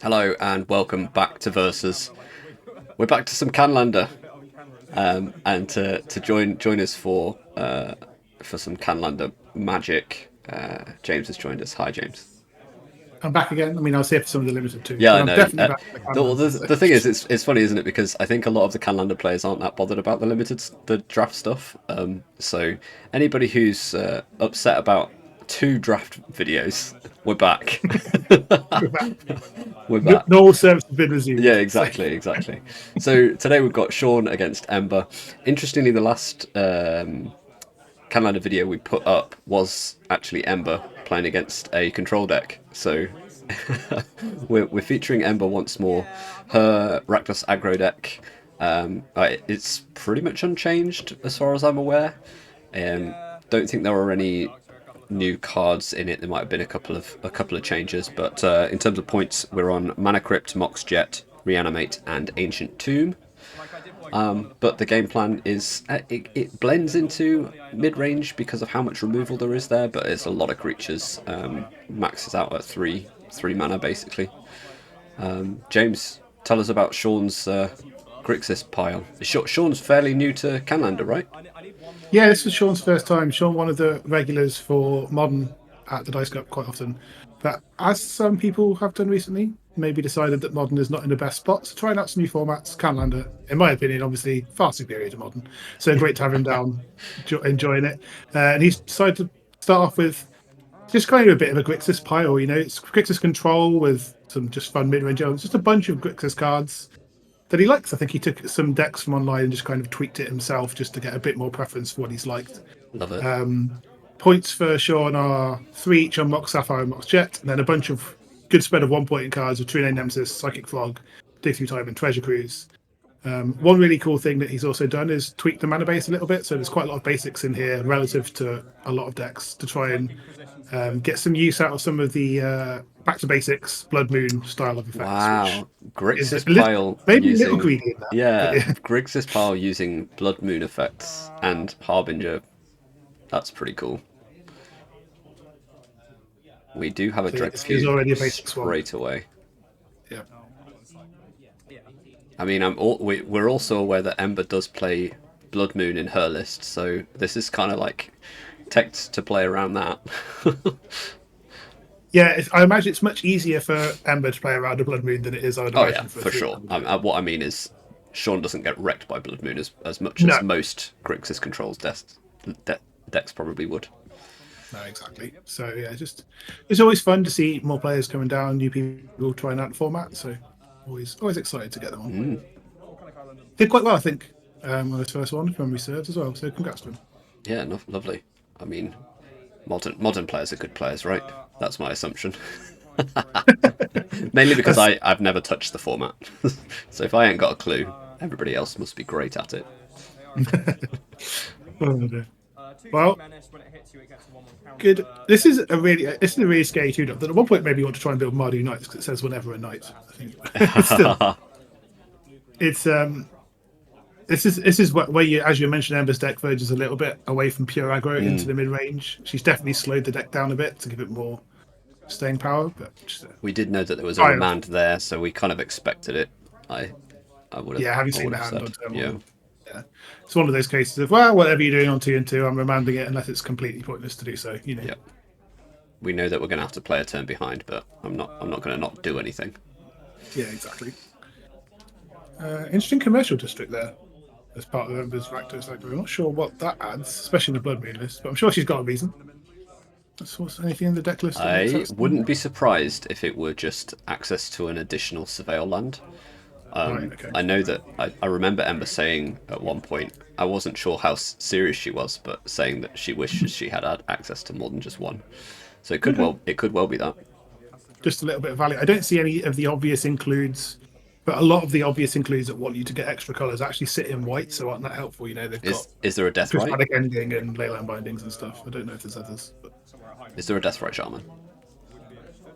Hello and welcome back to Versus. We're back to some Canlander, and to join us for some Canlander magic. James has joined us. Hi, James. I'm back again. I mean, I was here for some of the limited too, Yeah, but I I'm know. definitely back for the The, Canlander. So. the thing is, it's funny, isn't it? Because I think a lot of the Canlander players aren't that bothered about the draft stuff. So anybody who's upset about two draft videos, we're back. We're No, back. normal service has been Yeah, resumed. So. exactly. So today we've got Sean against Ember. Interestingly, the last Canlander video we put up was actually Ember playing against a control deck. So we're featuring Ember once more. Her Rakdos Aggro deck. It's pretty much unchanged as far as I'm aware. Don't think there are any new cards in it. There might have been a couple of changes, but in terms of points, we're on Mana Crypt, Mox Jet, Reanimate, and Ancient Tomb. But the game plan is it blends into mid range because of how much removal there is there, but it's a lot of creatures. Maxes out at three mana basically. James, tell us about Sean's Grixis pile. Sean's fairly new to Canlander, right? Yeah, this was Sean's first time. Sean, one of the regulars for Modern at the Dice Cup quite often. But as some people have done recently, maybe decided that Modern is not in the best spot. So trying out some new formats, Canlander, in my opinion, obviously far superior to Modern. So great to have him down, enjoying it. And he's decided to start off with just kind of a bit of a Grixis pile. It's Grixis Control with some just fun mid-range elements, just a bunch of Grixis cards that he likes. I think he took some decks from online and just kind of tweaked it himself just to get a bit more preference for what he's liked. Love it. Points for Sean are 3 each on Mox Sapphire and Mox Jet, and then a bunch of good spread of 1 point in cards with True Nemesis, Psychic Frog, Dig Through Time, and Treasure Cruise. One really cool thing that he's also done is tweak the mana base a little bit. So there's quite a lot of basics in here relative to a lot of decks to try and get some use out of some of the back to basics Blood Moon style of effects, which Wow, is Grixis little, pile maybe a little using greedy in that. But yeah, yeah. Grixis pile using Blood Moon effects and Harbinger. That's pretty cool. We do have a So yeah, direct this is feud already a basic swamp. straight away. Yeah. I mean, we're also aware that Ember does play Blood Moon in her list, so this is kind of like text to play around that. Yeah, I imagine it's much easier for Ember to play around a Blood Moon than it is, I would Oh yeah, imagine, for a for sure. 3. What I mean is, Sean doesn't get wrecked by Blood Moon as much No, as most Grixis controls decks probably would. no, exactly. So yeah, just it's always fun to see more players coming down, new people trying out the format. So always excited to get them on. Did quite well, I think, on this first one, if memory serves as well. So congrats to him. Yeah, no, lovely. I mean, modern players are good players, right? That's my assumption. Mainly because I've never touched the format. So if I ain't got a clue, everybody else must be great at it. Oh, no. Well, good. This is a really scary 2-drop. That at one point maybe you want to try and build Mardu Knights because it says whenever a knight. I think it's still this is where you, as you mentioned, Ember's deck verges a little bit away from pure aggro into the mid range. She's definitely slowed the deck down a bit to give it more staying power. But We did know that there was a remand there, so we kind of expected it. I would have. Yeah, having I seen would the have hand said, on turn yeah. one. Yeah, it's one of those cases of, well, whatever you're doing on 2 and 2, I'm remanding it unless it's completely pointless to do so. Yeah. We know that we're going to have to play a turn behind, but I'm not going to not do anything. Yeah, exactly. Interesting commercial district there as part of Ember's Rakdos Aggro. I'm not sure what that adds, especially in the Blood Moon list, but I'm sure she's got a reason. What's anything in the deck list? I wouldn't be surprised if it were just access to an additional Surveil land. Right, okay. I know that I remember Ember saying at one point, I wasn't sure how serious she was, but saying that she wishes she had access to more than just one. So it could well be that. Just a little bit of value. I don't see any of the obvious includes, but a lot of the obvious includes that want you to get extra colours actually sit in white, so aren't that helpful? They've got Is there a death right? prismatic ending and leyline bindings and stuff. I don't know if there's others. But... Is there a death right shaman?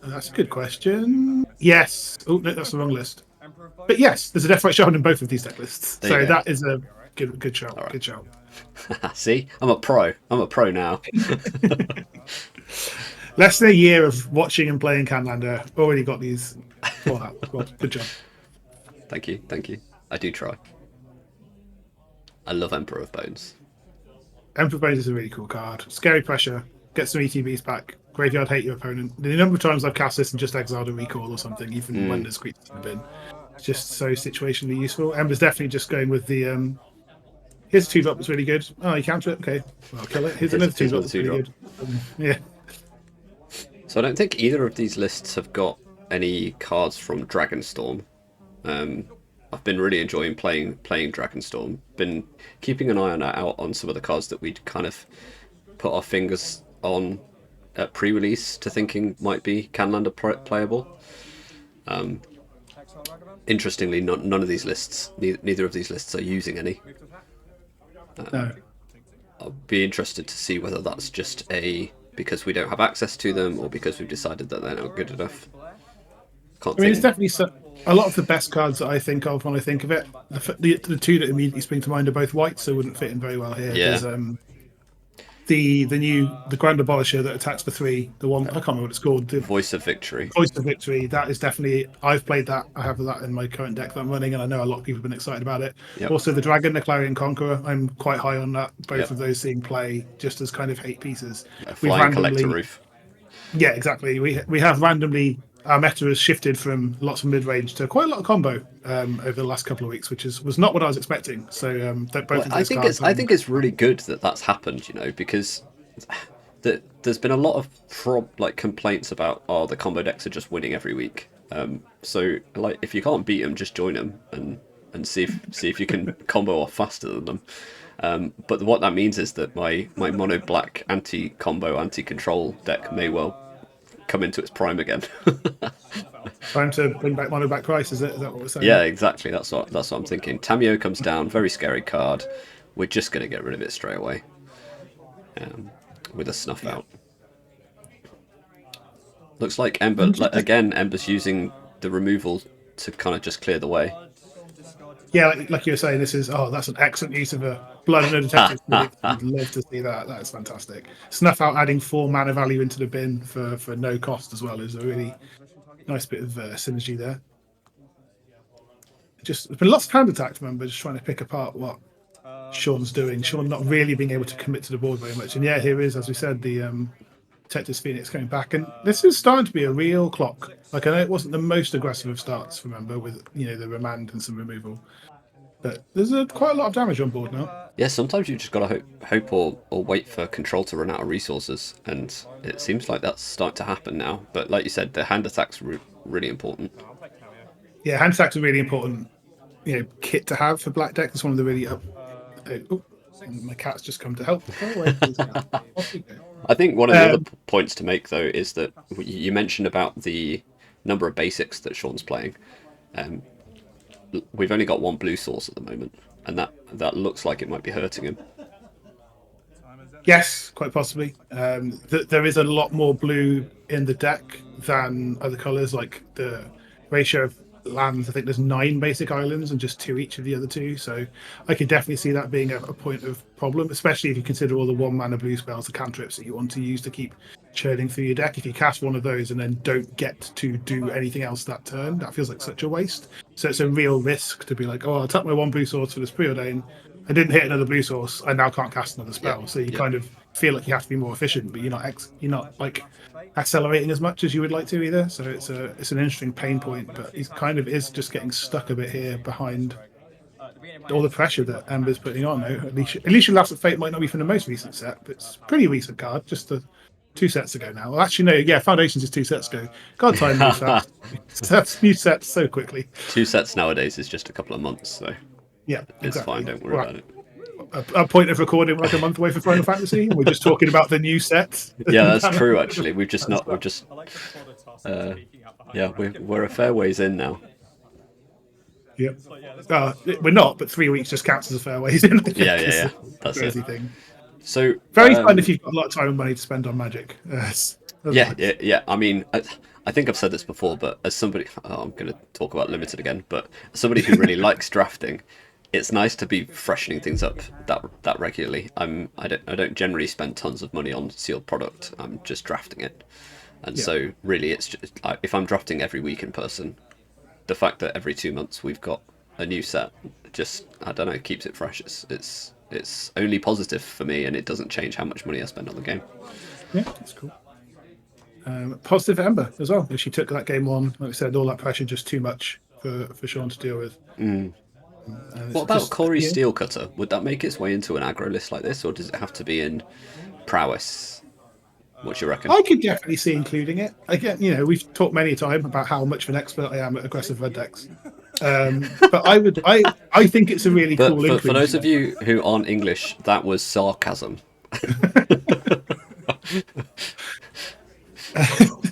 That's a good question. Yes. Oh no, that's the wrong list. But yes, there's a death right shaman in both of these deck lists. So that is a good shout. Right. Good shout. See, I'm a pro now. Less than a year of watching and playing Canlander, already got these. Well, good job. Thank you, thank you. I do try. I love Emperor of Bones. Emperor of Bones is a really cool card. Scary pressure. Get some ETBs back. Graveyard hate your opponent. The number of times I've cast this and just exiled a recall or something, even when there's creatures in the bin. It's just so situationally useful. Ember's definitely just going with the here's a 2-drop that's really good. Oh, you counter it? Okay. Well, I'll kill it. Here's another 2-drop that's really good. Yeah. So I don't think either of these lists have got any cards from Dragonstorm. I've been really enjoying playing Dragonstorm. Been keeping an eye out on some of the cards that we'd kind of put our fingers on at pre-release to thinking might be Canlander playable. Interestingly, none of these lists, neither of these lists are using any. No. I'll be interested to see whether that's just because we don't have access to them or because we've decided that they're not good enough. It's definitely a lot of the best cards that I think of when I think of it. The two that immediately spring to mind are both white, so wouldn't fit in very well here. Yeah. There's the Grand Abolisher that attacks for 3. The one I can't remember what it's called. The Voice of Victory. Voice of Victory. That is definitely. I've played that. I have that in my current deck that I'm running, and I know a lot of people have been excited about it. Yep. Also, the Dragon, the Clarion Conqueror. I'm quite high on that. Both of those seeing play just as kind of hate pieces. Flying Collector Roof. Yeah, exactly. We have randomly. Our meta has shifted from lots of mid-range to quite a lot of combo over the last couple of weeks, which was not what I was expecting. So I think it's really good that that's happened, because there's been a lot of complaints about the combo decks are just winning every week. So if you can't beat them, just join them and see if you can combo off faster than them. But what that means is that my mono black anti-combo anti-control deck may well come into its prime again. Time to bring back mono black price, is that what we're saying? Yeah, exactly. That's what I'm thinking. Tamiyo comes down, very scary card. We're just going to get rid of it straight away. With a snuff out. Looks like Ember again. Ember's using the removal to kind of just clear the way. Yeah, like you were saying, that's an excellent use of a blood and a detective. I'd love to see that. That's fantastic. Snuff out adding 4 mana value into the bin for no cost as well is a really nice bit of synergy there. There's been lots of hand attacks, remember, just trying to pick apart what Sean's doing. Sean not really being able to commit to the board very much. And yeah, here is, as we said, the Detective's Phoenix coming back. And this is starting to be a real clock. I know it wasn't the most aggressive of starts, remember, with the remand and some removal. But there's quite a lot of damage on board now. Yeah, sometimes you just got to hope or wait for Control to run out of resources. And it seems like that's starting to happen now. But like you said, the hand attack's really important. Yeah, hand attacks are really important kit to have for black deck. That's one of the really my cat's just come to help. I think one of the other points to make, though, is that you mentioned about the number of basics that Sean's playing. We've only got 1 blue source at the moment, and that looks like it might be hurting him. Yes, quite possibly. There is a lot more blue in the deck than other colours, like the ratio of lands. I think there's 9 basic islands and just 2 each of the other 2. So I could definitely see that being a point of problem, especially if you consider all the 1 mana blue spells, the cantrips that you want to use to keep churning through your deck. If you cast one of those and then don't get to do anything else that turn, that feels like such a waste. So it's a real risk to be like, I'll tap my 1 blue source for this preordain. I didn't hit another blue source. I now can't cast another spell. So you kind of feel like you have to be more efficient, but you're not like accelerating as much as you would like to either. So it's an interesting pain point, but he kind of is just getting stuck a bit here behind all the pressure that Ember's putting on. At least your Last of Fate might not be from the most recent set, but it's a pretty recent card, just 2 sets ago now. Well, actually, no, yeah, Foundations is 2 sets ago. God, time moves fast. New sets so quickly. 2 sets nowadays is just a couple of months, so yeah, it's fine. Don't worry about it. A point of recording like a month away from Final Fantasy. We're just talking about the new sets. Yeah, that's true. Actually, we're a fair ways in now. Yep. We're not, but 3 weeks just counts as a fair ways in. Yeah. That's crazy it. thing. So very fun if you've got a lot of time and money to spend on Magic. Yeah. I mean, I think I've said this before, but as somebody, I'm going to talk about limited again, but as somebody who really likes drafting, it's nice to be freshening things up that regularly. I don't generally spend tons of money on sealed product. I'm just drafting it, and Yeah. so really it's just like, if I'm drafting every week in person, the fact that every 2 months we've got a new set just, I don't know, keeps it fresh. It's only positive for me, and it doesn't change how much money I spend on the game. Yeah, that's cool. Positive for Ember as well. She took that game on, like I said, all that pressure just too much for Sean to deal with. What about Corey Steelcutter? Would that make its way into an aggro list like this, or does it have to be in prowess? What do you reckon? I could definitely see including it. Again, we've talked many a time about how much of an expert I am at aggressive red decks. But I think it's a really But cool for those of you who aren't English, that was sarcasm.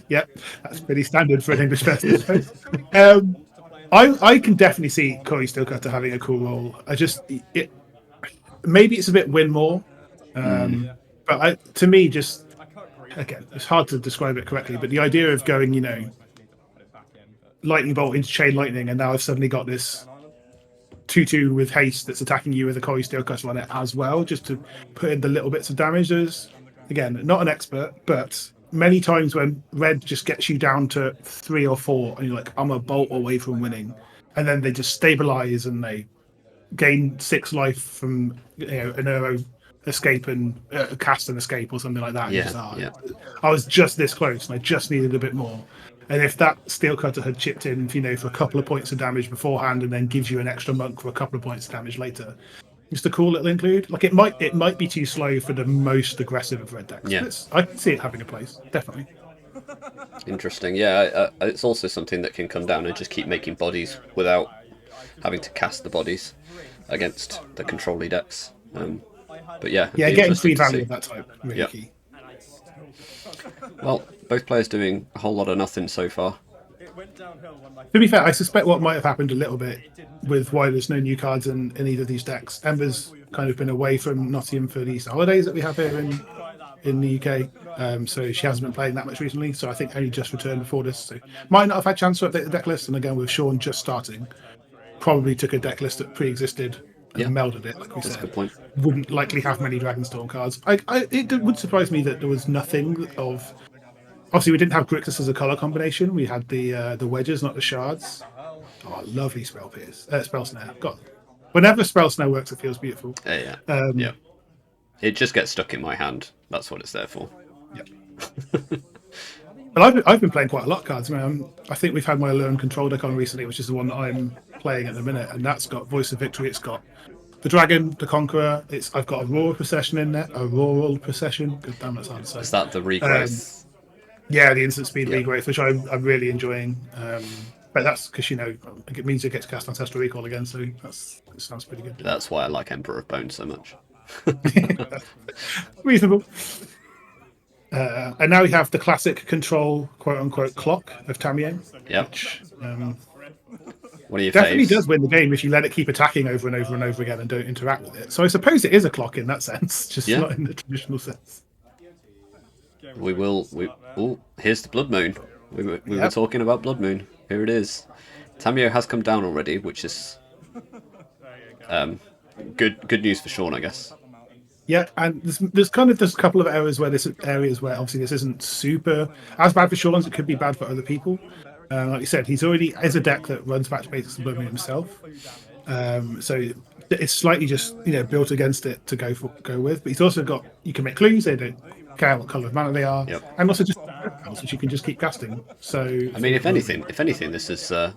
Yep, that's pretty standard for an English person, I suppose. I can definitely see Corey Steelcutter having a cool role. Maybe it's a bit win more, but to me, just again, it's hard to describe it correctly. But the idea of going, lightning bolt into chain lightning, and now I've suddenly got this 2/2 with haste that's attacking you with a Corey Steelcutter on it as well, just to put in the little bits of damage. There's, again, not an expert, but many times when red just gets you down to 3 or 4, and you're like, I'm a bolt away from winning, and then they just stabilize and they gain 6 life from an arrow escape and cast an escape or something like that. Yeah. I was just this close, and I just needed a bit more. And if that steel cutter had chipped in, for a couple of points of damage beforehand, and then gives you an extra monk for a couple of points of damage later, just a cool little include. Like it might be too slow for the most aggressive of red decks. Yeah. But I can see it having a place, definitely. Interesting. Yeah, it's also something that can come down and just keep making bodies without having to cast the bodies against the control-y decks. But yeah, getting free value of that type really key. Well, both players doing a whole lot of nothing so far. To be fair, I suspect what might have happened a little bit with why there's no new cards in either of these decks. Ember's kind of been away from Nottingham for these holidays that we have here in the UK, so she hasn't been playing that much recently. So I think only just returned before this, so might not have had a chance to update the deck list. And again, with Sean just starting, probably took a deck list that pre-existed and melded it, like we said. That's a good point. Wouldn't likely have many Dragonstorm cards. It would surprise me that there was nothing of. Obviously, we didn't have Grixis as a color combination. We had the wedges, not the shards. Oh, lovely spell snare. God, whenever spell snare works, it feels beautiful. Yeah. It just gets stuck in my hand. That's what it's there for. Yeah. But I've been playing quite a lot of cards. I think we've had my Alone Control deck on recently, which is the one that I'm playing at the minute, and that's got Voice of Victory. It's got the Dragon, the Conqueror. I've got Auroral Procession in there. Auroral Procession. God damn, that's hard to say. Is that the regrowth? Yeah, the instant speed regrowth, which I'm really enjoying. But that's because it means it gets cast Ancestral Recall again, so it sounds pretty good. That's why I like Emperor of Bone so much. Reasonable. And now we have the classic control, quote unquote, clock of Tamiyo. Yep. Which What are your definitely faves? does win the game if you let it keep attacking over and over and over again and don't interact with it. So I suppose it is a clock in that sense, just not in the traditional sense. Here's the Blood Moon. We were talking about Blood Moon. Here it is. Tamiyo has come down already, which is good news for Sean, I guess. Yeah, and there's a couple of areas where obviously this isn't super as bad for Sean as it could be bad for other people. Like you said, he's already has a deck that runs back to basics and Blood Moon himself. So it's slightly just built against it to go with. But he's also got, you can make clues. They don't care what color of mana they are, and also just which you can just keep casting. So I mean, if anything, this is a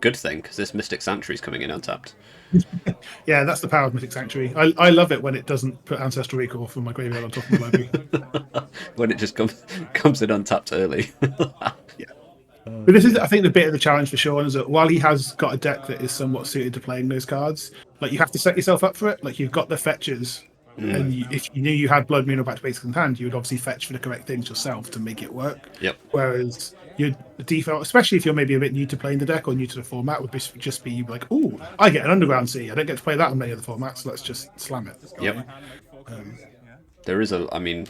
good thing because this Mystic Sanctuary is coming in untapped. Yeah, that's the power of Mystic Sanctuary. I love it when it doesn't put Ancestral Recall from my graveyard on top of my library. When it just comes in untapped early. Yeah. But this is, I think, the bit of the challenge for Sean is that while he has got a deck that is somewhat suited to playing those cards, like you have to set yourself up for it. Like you've got the fetches, and if you knew you had Blood Moon or Back to Basics in hand, you would obviously fetch for the correct things yourself to make it work. Yep. Whereas your default, especially if you're maybe a bit new to playing the deck or new to the format, would just be like, oh, I get an Underground Sea. I don't get to play that in many other formats. So let's just slam it. Yep. There is I mean,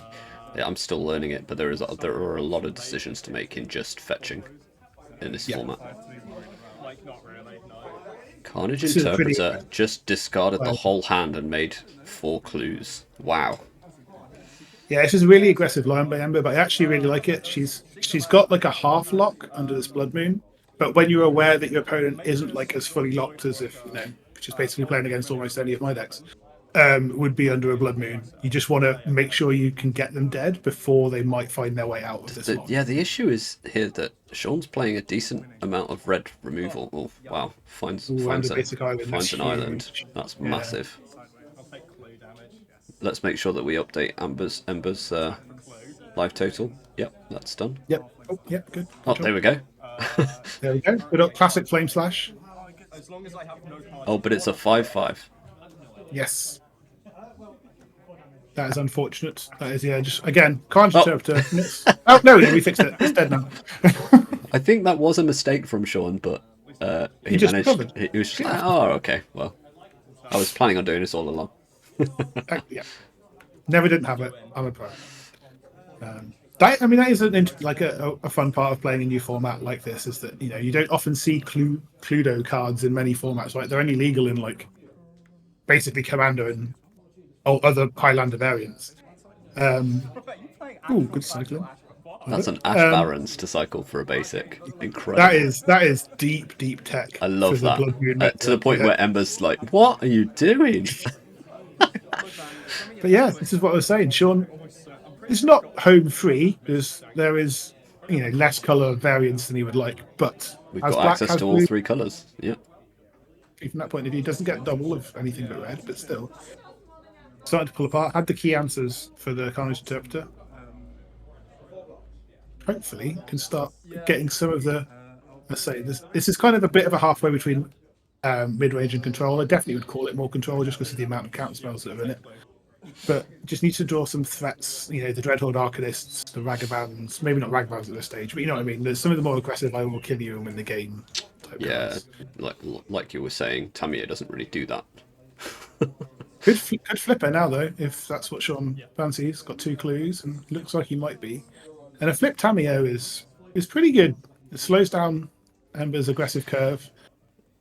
I'm still learning it, but there are a lot of decisions to make in just fetching in this format. Carnage This is pretty. Interpreter just discarded the Well, whole hand and made 4 clues. Wow. yeah, this is a really aggressive line by Ember, but I actually really like it. She's got like a half lock under this Blood Moon, but when you're aware that your opponent isn't like as fully locked as if which is basically playing against almost any of my decks, would be under a Blood Moon. You just want to make sure you can get them dead before they might find their way out of this lock. Yeah, the issue is here that Sean's playing a decent amount of red removal. Oh, wow. Finds an island. That's massive. Let's make sure that we update Ember's live total. Yep, that's done. Yep. Oh, yep. Good. Oh, there we go. There we go. Good up. Classic Flame Slash. Oh, but it's a 5/5. Yes. That is unfortunate. That is, yeah, just again, can't interpreter. Oh, no, we fixed it. It's dead now. I think that was a mistake from Sean, but he just managed. covered. He was just like, oh, okay, well, I was planning on doing this all along. Yeah. Never didn't have it. I'm a pro. That is a fun part of playing a new format like this is that you don't often see Cluedo cards in many formats. Right, they're only legal in like basically Commander and other Highlander variants. Good cycling. That's an Ash Barons to cycle for a basic. Incredible. That is deep tech. I love that. To the point where Ember's like, "What are you doing?" But yeah, this is what I was saying, Sean. It's not home free because there is less color variants than he would like, but we've got access to all 3 colors. Yeah. From that point of view, doesn't get double of anything but red, but still starting to pull apart. Had the key answers for the Carnage Interpreter. Hopefully, can start getting some of the. Let's say this is kind of a bit of a halfway between mid-range and control. I definitely would call it more control just because of the amount of counter spells that are in it. But just need to draw some threats. The Dreadhorde Arcanists, the Ragavans. Maybe not Ragavans at this stage, but you know what I mean. There's some of the more aggressive. I will kill you and win the game. Yeah, like you were saying, Tamiyo doesn't really do that. Could flipper now though, if that's what Sean fancies. Got 2 clues and looks like he might be. And a flip Tamiyo is pretty good. It slows down Ember's aggressive curve.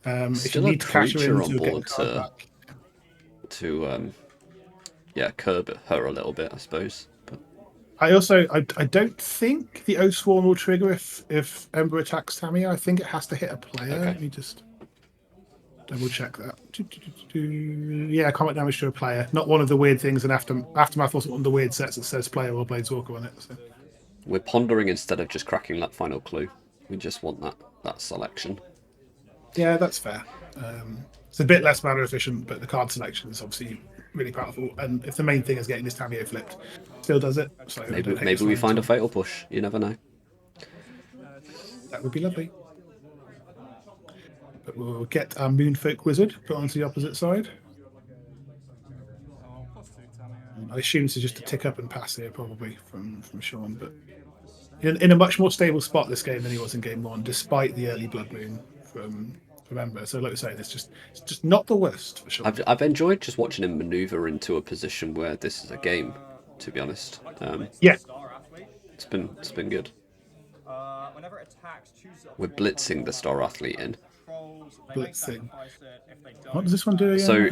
If you need to cash her in to get the card back. To curb her a little bit, I suppose. But I don't think the Oathsworn will trigger if Ember attacks Tamiyo. I think it has to hit a player. Okay. Let me just double check that. Yeah, combat damage to a player. Not one of the weird things in Aftermath wasn't one of the weird sets that says player or Bladeswalker on it. So. We're pondering instead of just cracking that final clue. We just want that selection. Yeah, that's fair. It's a bit less mana efficient, but the card selection is obviously really powerful. And if the main thing is getting this Tamiyo flipped, still does it. So maybe we find a fatal push. You never know. That would be lovely. But we'll get our Moonfolk Wizard put onto the opposite side. I assume this is just a tick up and pass here, probably from Sean, but in a much more stable spot this game than he was in game 1, despite the early Blood Moon from Ember. So, like I say, it's just not the worst for Sean. I've enjoyed just watching him maneuver into a position where this is a game. To be honest, yeah, it's been good. We're blitzing the Star Athlete in. Blitzing. What does this one do again? So,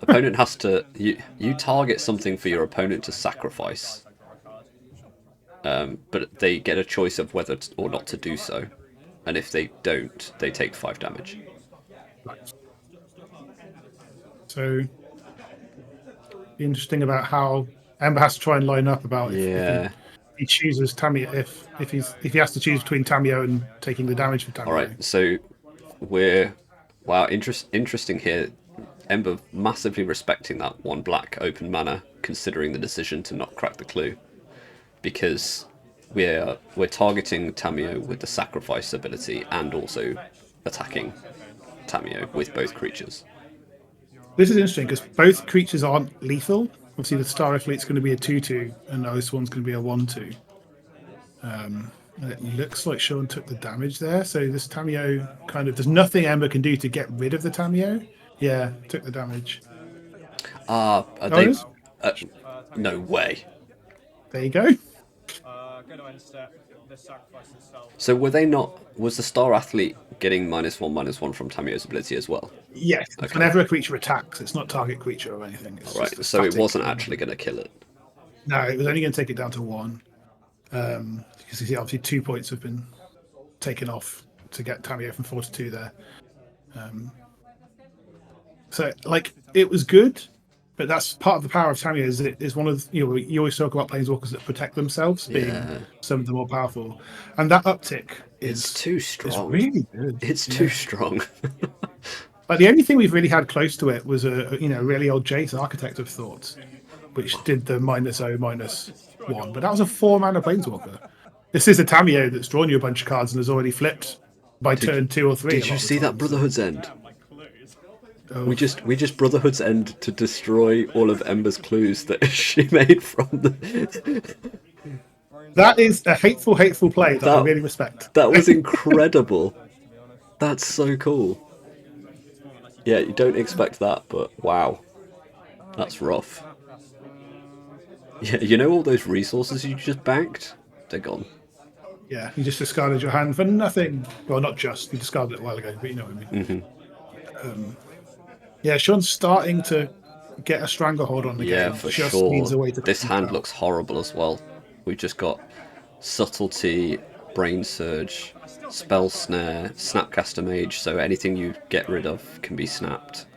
opponent has to you target something for your opponent to sacrifice, but they get a choice of whether or not to do so, and if they don't, they take 5 damage. Right. So, interesting about how Ember has to try and line up about if he chooses Tamiyo, if he has to choose between Tamiyo and taking the damage for Tamiyo. All right, so interesting here. Ember massively respecting that 1 black open mana, considering the decision to not crack the clue, because we're targeting Tamiyo with the sacrifice ability and also attacking Tamiyo with both creatures. This is interesting because both creatures aren't lethal. Obviously, the Star Athlete's going to be a 2/2, and the Oathsworn's going to be a 1/2. It looks like Sean took the damage there. So this Tamiyo there's nothing Ember can do to get rid of the Tamiyo. Yeah, took the damage. No way. There you go. So were they not? Was the Star Athlete getting -1/-1 from Tamiyo's ability as well? Yes, Okay. whenever a creature attacks, it's not target creature or anything. It's All right. just a So it static. wasn't actually going to kill it. No, it was only going to take it down to 1. Because you see, obviously 2 points have been taken off to get Tamiyo from 4 to 2 there. So, like, it was good, but that's part of the power of Tamiyo. Is it is one of you always talk about planeswalkers that protect themselves being Yeah. some of the more powerful, and that uptick It's is too strong. really good. It's too strong. Like the only thing we've really had close to it was a really old Jace Architect of Thought, which did the -0/-1, but that was a 4-mana planeswalker. This is a Tamiyo that's drawn you a bunch of cards and has already flipped by turn 2 or 3. Did you see that Brotherhood's End? Oh. We just Brotherhood's End to destroy all of Ember's clues that she made from the. That is a hateful play that I really respect. That was incredible. That's so cool. Yeah, you don't expect that, but wow. That's rough. Yeah, you know all those resources you just banked? They're gone. Yeah, you just discarded your hand for nothing. Well, not just. You discarded it a while ago, but you know what I mean. Yeah, Sean's starting to get a stranglehold on the game. Yeah, for just sure. needs a way to This figure it hand out. looks horrible as well. We've just got Subtlety, Brain Surge, Spell Snare, Snapcaster Mage, so anything you get rid of can be snapped.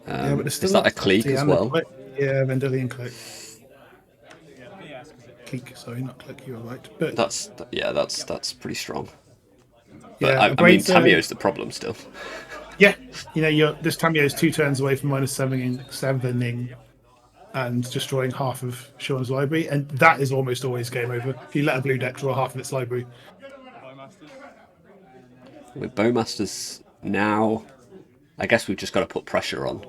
Yeah, but there's still Is that a Clique as well? Yeah, Vendilion Clique. Clique, sorry, not Clique, you were right. But That's pretty strong. But yeah, I mean, Tamiyo's the problem still. Yeah, this Tamiyo is 2 turns away from -7ing and destroying half of Sean's library, and that is almost always game over. If you let a blue deck draw half of its library. With Bowmasters now, I guess we've just got to put pressure on.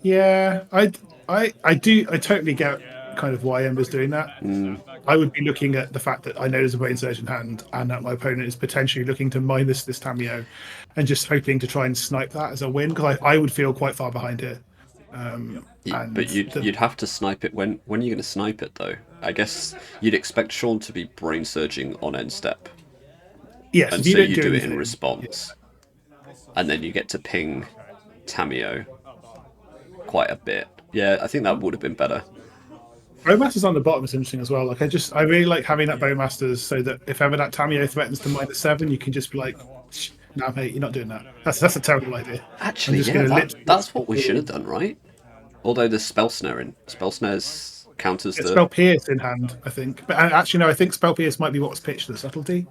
Yeah, I totally get kind of why Ember's doing that. I would be looking at the fact that I know there's a Brain Surge in hand and that my opponent is potentially looking to minus this Tamiyo and just hoping to try and snipe that as a win, because I would feel quite far behind here. But you'd have to snipe it. When are you going to snipe it though? I guess you'd expect Sean to be brain surging on end step. Yes, and if you so don't you do it anything, in response, and then you get to ping Tamiyo quite a bit. Yeah, I think that would have been better. Bowmasters on the bottom is interesting as well. Like I really like having that Bowmasters so that if ever that Tamiyo threatens to -7, you can just be like, "No, mate, you're not doing that. That's a terrible idea." Actually, yeah, that's what we should have done, right? Although there's Spell Snare in. Spell Snares counters the... Spell Pierce in hand, I think. But actually, no, I think Spell Pierce might be what was pitched to the Subtlety.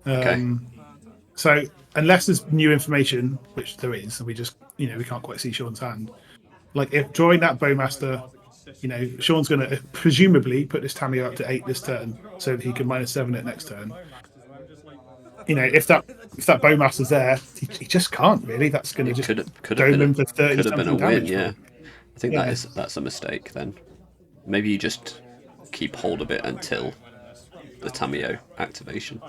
Okay. So unless there's new information, which there is, and we just, we can't quite see Sean's hand. Like if drawing that Bowmaster, Sean's going to presumably put this Tamiyo up to 8 this turn, so that he can -7 it next turn. If that Bowmaster's there, he just can't really. That's going to just go him for 30 could have been a win. damage. Yeah, I think that's a mistake. Then maybe you just keep hold of it until the Tamiyo activation.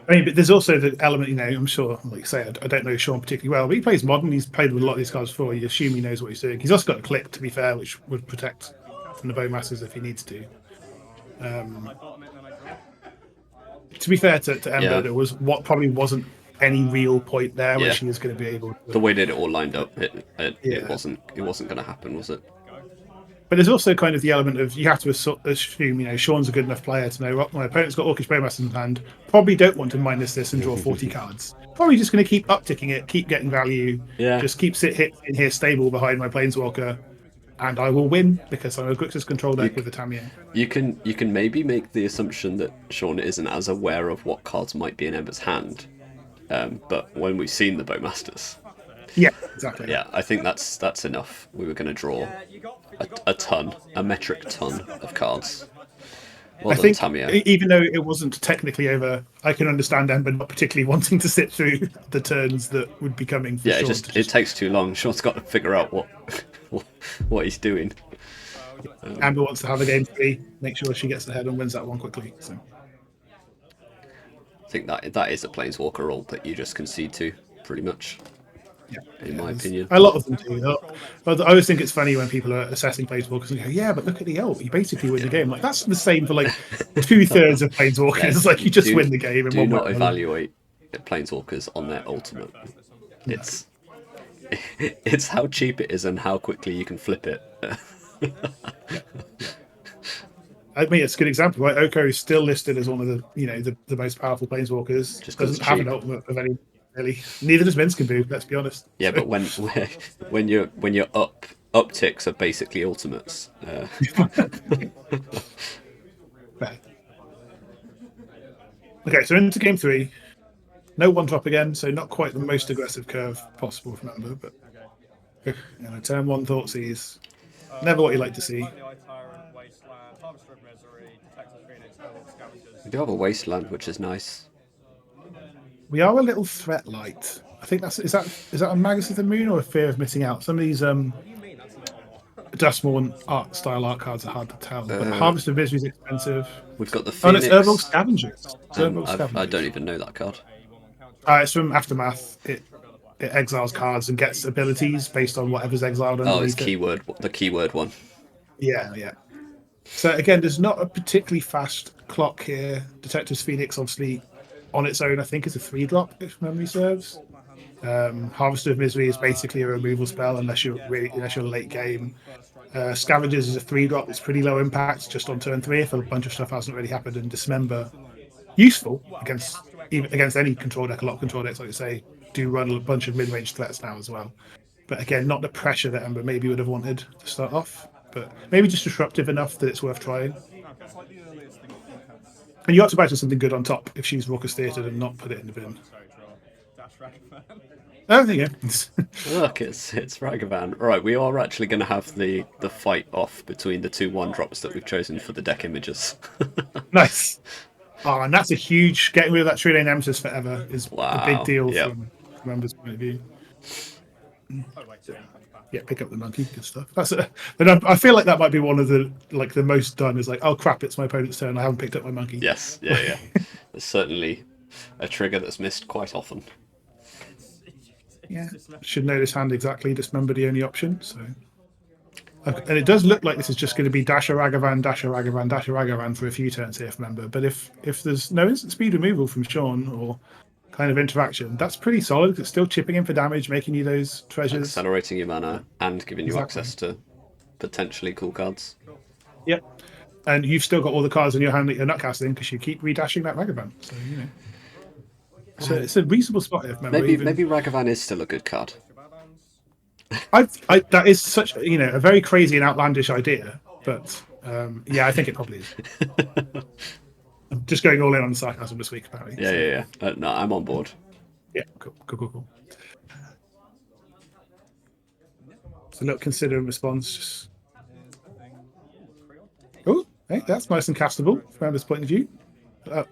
I mean, but there's also the element, I'm sure, like you say, I don't know Sean particularly well, but he plays Modern. He's played with a lot of these cards before. You assume he knows what he's doing. He's also got a Click, to be fair, which would protect from the Bowmasters if he needs to. To be fair to Ember, there was what probably wasn't any real point there where she was going to be able to... The way that it all lined up, it wasn't going to happen, was it? But there's also kind of the element of you have to assume, Sean's a good enough player to know my opponent's got Orcish Bowmasters in hand. Probably don't want to minus this and draw 40 cards. Probably just going to keep upticking it, keep getting value. Yeah. Just keep hit in here stable behind my Planeswalker, and I will win because I'm a Grixis Control deck with the Tamiyo. You can maybe make the assumption that Sean isn't as aware of what cards might be in Ember's hand, but when we've seen the Bowmasters. Yeah, exactly. Yeah, I think that's enough. We were going to draw a metric ton of cards. Well done, Tamiyo. Even though it wasn't technically over, I can understand Ember not particularly wanting to sit through the turns that would be coming. For Sean it takes too long. Sean's got to figure out what he's doing. Ember wants to have a game 3, make sure she gets ahead and wins that one quickly. So. I think that is a Planeswalker role that you just concede to, pretty much. in my opinion. A lot of them do. But I always think it's funny when people are assessing Planeswalkers and go, yeah, but look at the ult. You basically win the game. Like, that's the same for like 2/3 of Planeswalkers. It's like you just win the game. Do not evaluate Planeswalkers on their ultimate. It's it's how cheap it is and how quickly you can flip it. I mean, it's a good example, right? Oko is still listed as one of the most powerful Planeswalkers. Just doesn't have an ultimate of any really. Neither does Minskin. Let's be honest. Yeah, so. But when you're upticks are basically ultimates. Okay, so into game 3. No 1-drop again, so not quite the most aggressive curve possible from Ember, but turn 1 Thoughtseize. Never what you like to see. We do have a Wasteland, which is nice. We are a little threat light. I think is that a Magus of the Moon or a fear of missing out? Some of these Dustmourne style art cards are hard to tell. But Harvest of Misery is expensive. We've got the Phoenix. And it's Urborg Scavengers. I don't even know that card. It's from Aftermath. It exiles cards and gets abilities based on whatever's exiled. Oh, it's keyword. The keyword one. Yeah. So again, there's not a particularly fast clock here. Detective's Phoenix, obviously, on its own, I think is a 3-drop if memory serves. Harvester of Misery is basically a removal spell unless you're late game. Scavengers is a 3-drop. It's pretty low impact, just on turn 3 if a bunch of stuff hasn't really happened in Dismember. Useful against any control deck. A lot of control decks, like you say, do run a bunch of mid-range threats now as well. But again, not the pressure that Ember maybe would have wanted to start off. But maybe just disruptive enough that it's worth trying. And you ought to imagine something good on top if she's Raucous Theatre and not put it in the bin. Oh, there you go. Look, it's Ragavan. Right, we are actually going to have the fight off between the 2 1-drops that we've chosen for the deck images. Nice. Oh, and that's a huge... Getting rid of that Tree-Lane Nemesis forever is a big deal from Ember's point of view. Yeah, pick up the monkey, good stuff. I feel like that might be one of the most done is like, oh crap, it's my opponent's turn. I haven't picked up my monkey. Yes, yeah. There's certainly a trigger that's missed quite often. Yeah, should know this hand exactly. Dismember the only option. So, and it does look like this is just going to be dash a Ragavan, dash a Ragavan, dash a Ragavan for a few turns here from Ember. But if there's no instant speed removal from Sean or kind of interaction, that's pretty solid. It's still chipping in for damage, making you those treasures, accelerating your mana, and giving you access to potentially cool cards. Yep, and you've still got all the cards in your hand that you're not casting because you keep redashing that Ragavan. So so it's a reasonable spot if maybe Ragavan is still a good card. That is such a very crazy and outlandish idea, but I think it probably is. I'm just going all in on the sarcasm this week, apparently. Yeah. No, I'm on board. Yeah, cool. So not considering response. Oh, hey, that's nice and castable from Ember's point of view.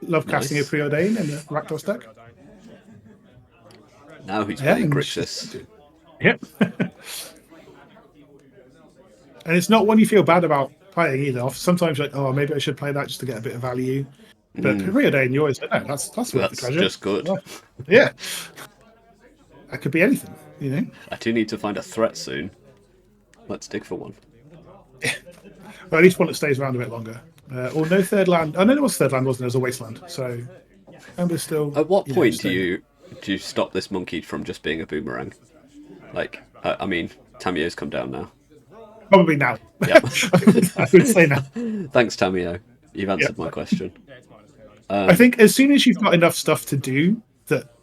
Love casting a Preordain in the Rakdos deck. Now he's playing Grixis. Yep. And it's not one you feel bad about playing either. Sometimes you're like, oh, maybe I should play that just to get a bit of value. But Preordain, you always like, no, that's worth the treasure. Just good. Yeah. That could be anything, I do need to find a threat soon. Let's dig for one. Well, at least one that stays around a bit longer. Or no third land. I know there was third land, wasn't there? It was a wasteland. So Ember's still... At what point do you stop this monkey from just being a boomerang? Like, I mean, Tamiyo's come down now. Probably now. Yeah. I would say now. Thanks, Tamiyo. You've answered my question. I think as soon as you've got enough stuff to do that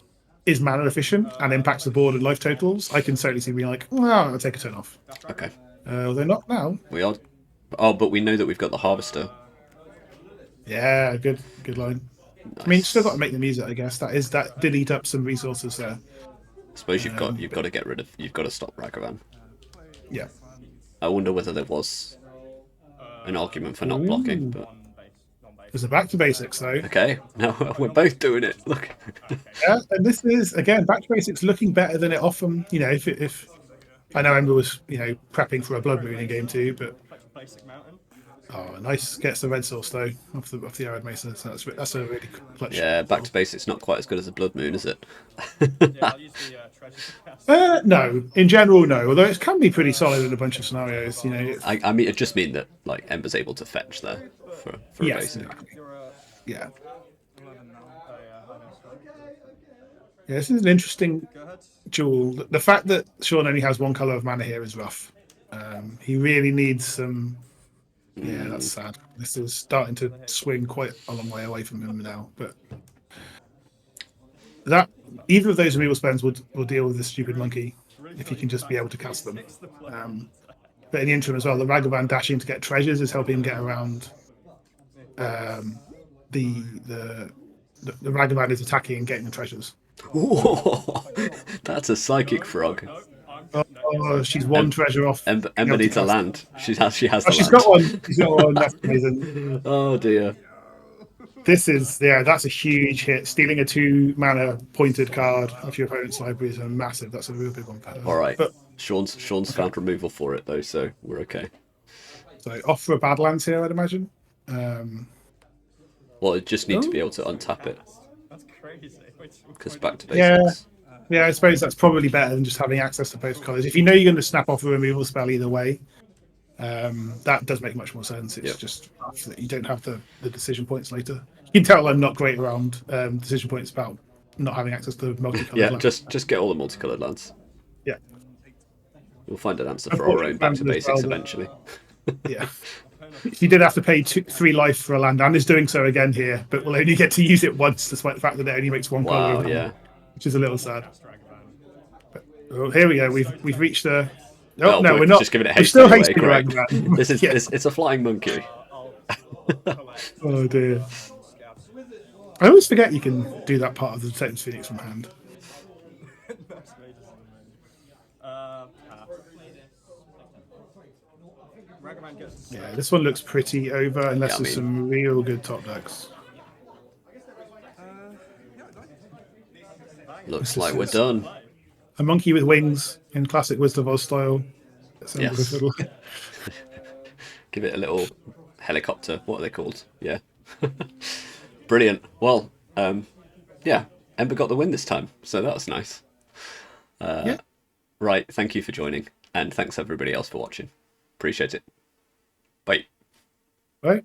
is mana efficient and impacts the board and life totals, I can certainly see being like, I'll take a turn off. Okay. Although not now. We are. Oh, but we know that we've got the Harvester. Yeah, good line. Nice. I mean, still got to make them use it, I guess. That did eat up some resources there. I suppose you've got to get rid of. You've got to stop Ragavan. Yeah. I wonder whether there was an argument for not blocking, but there's a back to basics though. Okay, now we're both doing it. Look. Yeah, and this is again back to basics, looking better than it often. If I know Ember was prepping for a Blood Moon in game 2, but Oh, nice. Gets the red source though off the Arid Mason. So that's a really clutch. Yeah, back Well, to basics, not quite as good as a Blood Moon, is it? no, in general, no. Although it can be pretty solid in a bunch of scenarios. You know, I mean, it just mean that like Ember's able to fetch there for a yes, basic. exactly. Yeah. Yeah, this is an interesting duel. The fact that Sean only has one color of mana here is rough. He really needs some. Yeah, that's sad. This is starting to swing quite a long way away from him now. But that either of those removal spends will deal with this stupid monkey if he can just be able to cast them. But in the interim as well, the Ragavan dashing to get treasures is helping him get around. The Ragavan is attacking and getting the treasures. Whoa, that's a psychic frog. Oh, she's one treasure off. Ember needs a land. She has Oh, the she's land. got one. She's got one. That's amazing. Oh dear. This is that's a huge hit. Stealing a 2-mana pointed card off your opponent's library is a massive. That's a real big one for her. All right. But Sean's found removal for it though, so we're okay. so off for a Badlands here, I'd imagine. Well, it just need to be able to untap it. That's crazy. Because back to Yeah. basics. Yeah, I suppose that's probably better than just having access to both colours. If you know you're going to snap off a removal spell either way, that does make much more sense. It's just that you don't have the decision points later. You can tell I'm not great around decision points about not having access to multicolored Yeah, lands. just get all the multicolored lands. Yeah. We'll find an answer for our own back to basics eventually. Yeah. He did have to pay 3 life for a land and is doing so again here, but will only get to use it once, despite the fact that it only makes one colour. Wow, yeah. Which is a little sad. But, oh, here we go. We've reached the. Well, No, we're not. Just giving it We're haste still anyway, hasting correct? Ragnar. This is Yeah. it's a flying monkey. Oh dear. I always forget you can do that part of the Titan's Phoenix from hand. Yeah, this one looks pretty over unless there's some real good top decks. Looks like we're done. A monkey with wings in classic Wisdom of Oz style. Yes. Give it a little helicopter. What are they called? Yeah. Brilliant. Well, yeah, Ember got the win this time, so that was nice. Yeah. Right, thank you for joining, and thanks everybody else for watching. Appreciate it. Bye. Right.